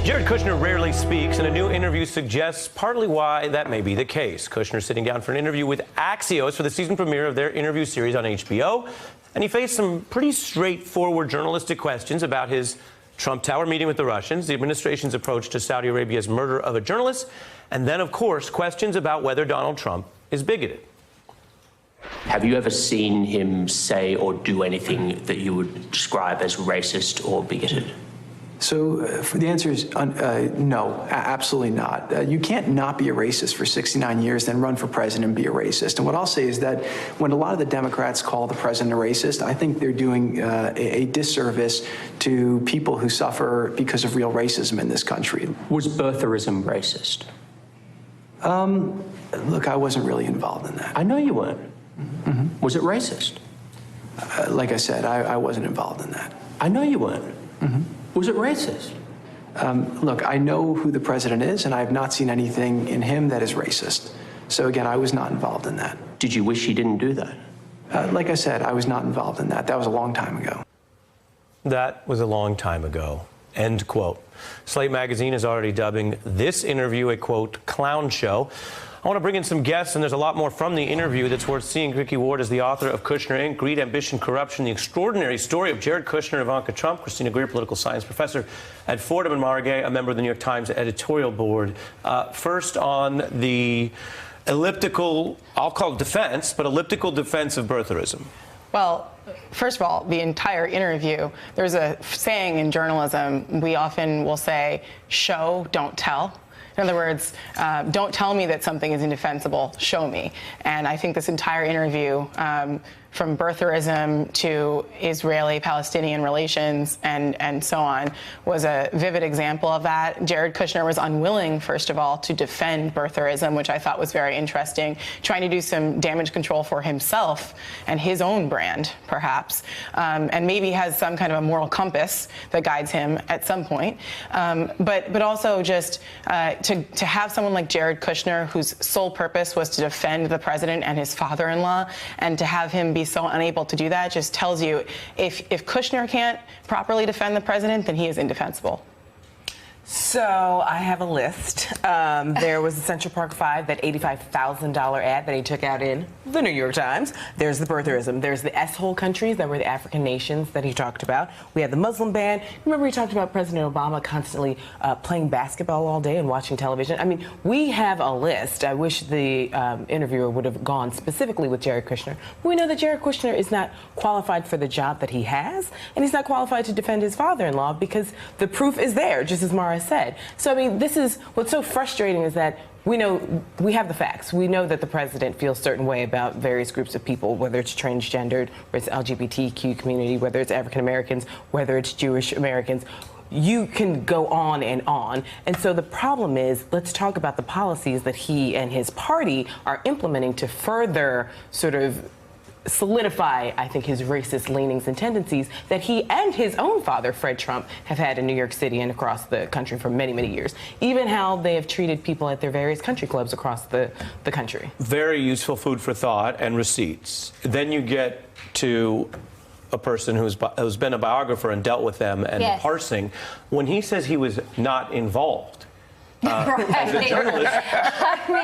Jared Kushner rarely speaks, and a new interview suggests partly why that may be the case. Kushner sitting down for an interview with Axios for the season premiere of their interview series on HBO, and he faced some pretty straightforward journalistic questions about his Trump Tower meeting with the Russians, the administration's approach to Saudi Arabia's murder of a journalist, and then, of course, questions about whether Donald Trump is bigoted. Have you ever seen him say or do anything that you would describe as racist or bigoted? So the answer is no, absolutely not. You can't not be a racist for 69 years, then run for president and be a racist. And what I'll say is that when a lot of the Democrats call the president a racist, I think they're doing a disservice to people who suffer because of real racism in this country. Was birtherism racist? Look, I wasn't really involved in that. I know you weren't. Mm-hmm. Was it racist? Like I said, I wasn't involved in that. I know you weren't. Mm-hmm. Was it racist? Look, I know who the president is, and I have not seen anything in him that is racist. So again, I was not involved in that. Did you wish he didn't do that? Like I said, I was not involved in that. That was a long time ago. That was a long time ago. End quote. Slate magazine is already dubbing this interview a, quote, clown show. I want to bring in some guests, and there's a lot more from the interview that's worth seeing. Ricky Ward is the author of Kushner, Inc., Greed, Ambition, Corruption, The Extraordinary Story of Jared Kushner and Ivanka Trump. Christina Greer, political science professor at Fordham and Margay, a member of the New York Times editorial board. First on the elliptical, I'll call it defense, but elliptical defense of birtherism. Well, first of all, the entire interview, there's a saying in journalism, we often will say, show, don't tell. In other words, don't tell me that something is indefensible, show me. And I think this entire interview, from birtherism to Israeli-Palestinian relations and so on, was a vivid example of that. Jared Kushner was unwilling, first of all, to defend birtherism, which I thought was very interesting, trying to do some damage control for himself and his own brand, perhaps, and maybe has some kind of a moral compass that guides him at some point. But also just to have someone like Jared Kushner, whose sole purpose was to defend the president and his father-in-law, and to have him be so unable to do that just tells you if Kushner can't properly defend the president, then he is indefensible. So I have a list. There was the Central Park 5, that $85,000 ad that he took out in the New York Times. There's the birtherism. There's the S-hole countries that were the African nations that he talked about. We had the Muslim ban. Remember he talked about President Obama constantly playing basketball all day and watching television. I mean, we have a list. I wish the interviewer would have gone specifically with Jared Kushner. But we know that Jared Kushner is not qualified for the job that he has, and he's not qualified to defend his father-in-law because the proof is there, just as Mara said. So, I mean, this is what's so frustrating is that we know we have the facts. We know that the president feels a certain way about various groups of people, whether it's transgendered, whether it's LGBTQ community, whether it's African Americans, whether it's Jewish Americans. You can go on and on. And so the problem is, let's talk about the policies that he and his party are implementing to further sort of solidify, I think, his racist leanings and tendencies that he and his own father, Fred Trump, have had in New York City and across the country for many, many years. Even how they have treated people at their various country clubs across the country. Very useful food for thought and receipts. Then you get to a person who's been a biographer and dealt with them and yes. parsing. When he says he was not involved, as a journalist,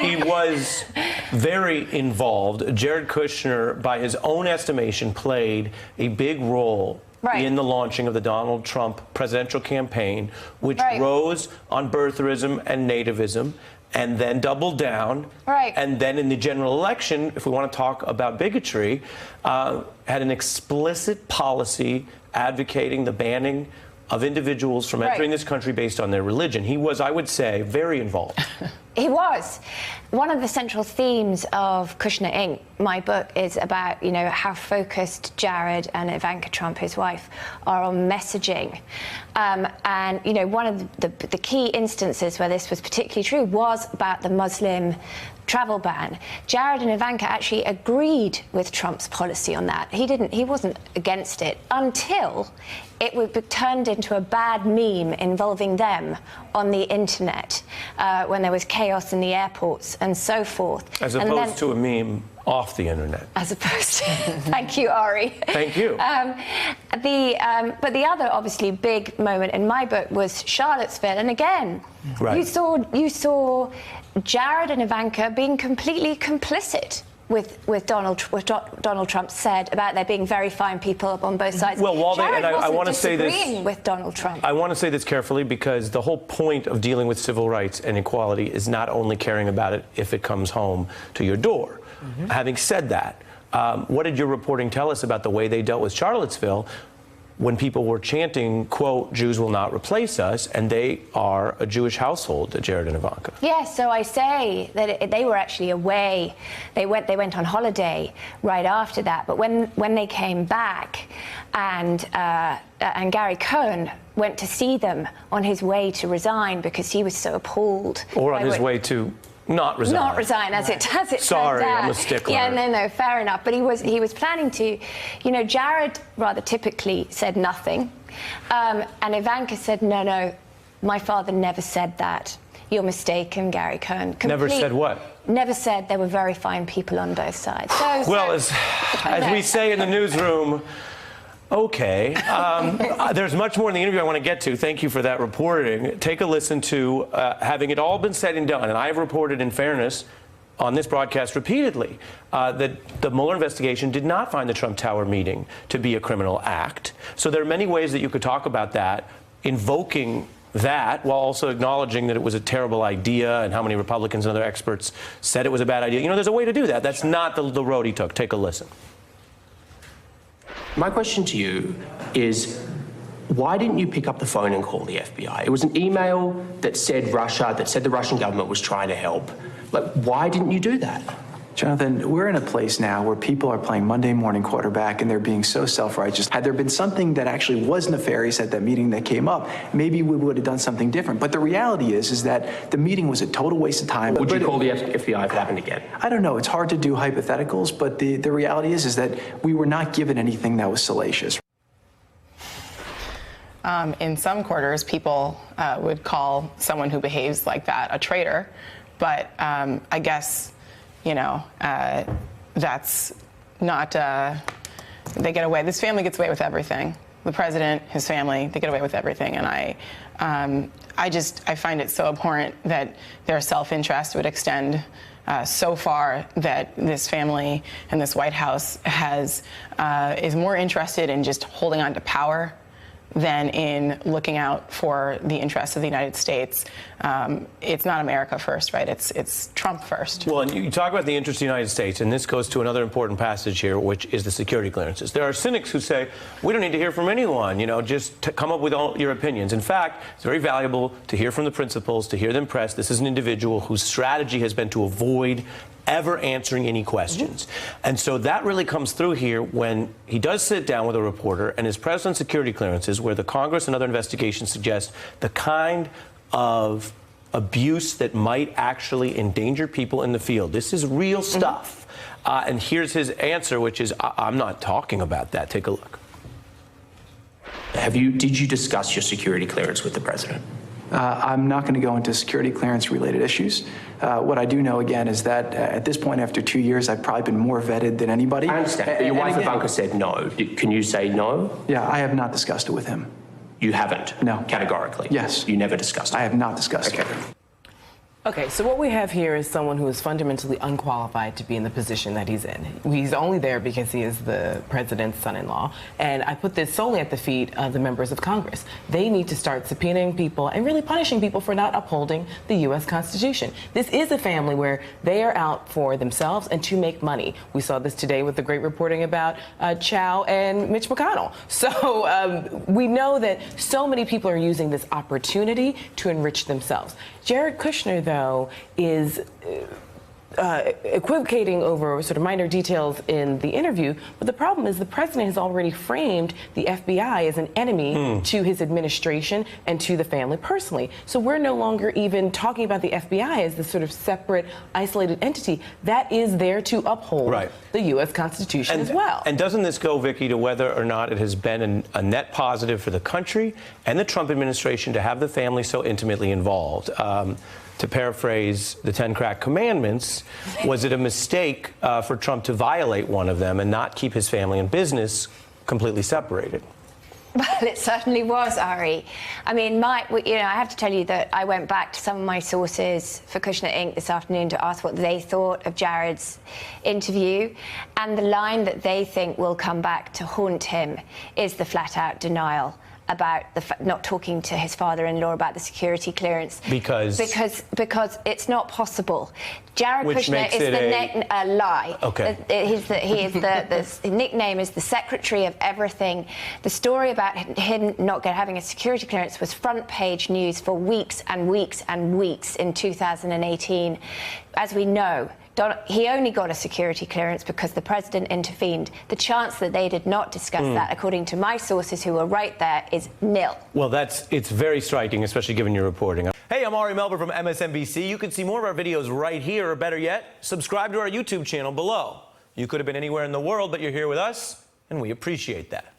he was very involved. Jared Kushner, by his own estimation, played a big role in the launching of the Donald Trump presidential campaign, which rose on birtherism and nativism, and then doubled down. And then in the general election, if we want to talk about bigotry, had an explicit policy advocating the banning of individuals from entering this country based on their religion. He was, I would say, very involved. He was. One of the central themes of Kushner, Inc., my book, is about, you know, how focused Jared and Ivanka Trump, his wife, are on messaging. And, you know, one of the key instances where this was particularly true was about the Muslim travel ban. Jared and Ivanka actually agreed with Trump's policy on that. He wasn't against it until it would be turned into a bad meme involving them on the internet when there was chaos in the airports and so forth. As opposed to a meme off the internet. As opposed to, thank you, Ari. Thank you. But the other obviously big moment in my book was Charlottesville, and again, Right. you saw Jared and Ivanka being completely complicit with what Donald Trump said about there being very fine people on both sides. Well, while they, Jared and I wasn't want to say this, disagreeing with Donald Trump. I want to say this carefully because the whole point of dealing with civil rights and equality is not only caring about it if it comes home to your door. Having said that, what did your reporting tell us about the way they dealt with Charlottesville when people were chanting, quote, Jews will not replace us, and they are a Jewish household, Jared and Ivanka? Yes, so I say that they were actually away. They went on holiday right after that. But when they came back, and Gary Cohn went to see them on his way to resign because he was so appalled. Or on his way to not resign. Not resign, as it turns Sorry, out. I'm a stickler. Yeah, no, fair enough. But he was planning to. You know, Jared rather typically said nothing, and Ivanka said, no, my father never said that. You're mistaken, Gary Cohn. Never said what? Never said there were very fine people on both sides. Well, as we say in the newsroom, okay. There's much more in the interview I want to get to. Thank you for that reporting. Take a listen to having it all been said and done. And I have reported in fairness on this broadcast repeatedly that the Mueller investigation did not find the Trump Tower meeting to be a criminal act. So there are many ways that you could talk about that, invoking that while also acknowledging that it was a terrible idea and how many Republicans and other experts said it was a bad idea. You know, there's a way to do that. That's not the road he took. Take a listen. My question to you is, why didn't you pick up the phone and call the FBI? It was an email that said Russia, that said the Russian government was trying to help. Like, why didn't you do that? Jonathan, we're in a place now where people are playing Monday morning quarterback and they're being so self-righteous. Had there been something that actually was nefarious at that meeting that came up, maybe we would have done something different. But the reality is that the meeting was a total waste of time. Would you call the FBI if it happened again? I don't know. It's hard to do hypotheticals, but the reality is that we were not given anything that was salacious. In some quarters, people would call someone who behaves like that a traitor, but I guess, you know, that's not, they get away, this family gets away with everything. The president, his family, they get away with everything. And I find it so abhorrent that their self-interest would extend so far that this family and this White House is more interested in just holding on to power than in looking out for the interests of the United States. It's not America first, right? It's Trump first. Well, and you talk about the interest of the United States, and this goes to another important passage here, which is the security clearances. There are cynics who say, we don't need to hear from anyone, you know, just come up with all your opinions. In fact, it's very valuable to hear from the principals, to hear them press. This is an individual whose strategy has been to avoid ever answering any questions. And so that really comes through here when he does sit down with a reporter and is pressed on security clearances, where the Congress and other investigations suggest the kind of abuse that might actually endanger people in the field. This is real stuff. And here's his answer, which is, I'm not talking about that. Take a look. Did you discuss your security clearance with the president? I'm not going to go into security clearance related issues. What I do know, again, is that at this point, after 2 years, I've probably been more vetted than anybody. I understand, but your wife Ivanka said no. Can you say no? Yeah, I have not discussed it with him. You haven't? No. Categorically? Yes. You never discussed it? I have not discussed it. Okay, so what we have here is someone who is fundamentally unqualified to be in the position that he's in. He's only there because he is the president's son-in-law. And I put this solely at the feet of the members of Congress. They need to start subpoenaing people and really punishing people for not upholding the U.S. Constitution. This is a family where they are out for themselves and to make money. We saw this today with the great reporting about Chow and Mitch McConnell. So we know that so many people are using this opportunity to enrich themselves. Jared Kushner, though, is equivocating over sort of minor details in the interview, but the problem is the president has already framed the FBI as an enemy to his administration and to the family personally. So we're no longer even talking about the FBI as this sort of separate, isolated entity that is there to uphold the U.S. Constitution as well. And doesn't this go, Vicky, to whether or not it has been a net positive for the country and the Trump administration to have the family so intimately involved? to paraphrase the 10 Crack Commandments, was it a mistake for Trump to violate one of them and not keep his family and business completely separated? Well, it certainly was, Ari. I mean, I have to tell you that I went back to some of my sources for Kushner Inc. this afternoon to ask what they thought of Jared's interview. And the line that they think will come back to haunt him is the flat-out denial about not talking to his father-in-law about the security clearance. Because it's not possible. Jared Which Kushner makes is it a lie. Okay. The nickname is the Secretary of Everything. The story about him not having a security clearance was front page news for weeks and weeks and weeks in 2018. As we know, he only got a security clearance because the president intervened. The chance that they did not discuss that, according to my sources who were right there, is nil. Well, it's very striking, especially given your reporting. Hey, I'm Ari Melber from MSNBC. You can see more of our videos right here, or better yet, subscribe to our YouTube channel below. You could have been anywhere in the world, but you're here with us, and we appreciate that.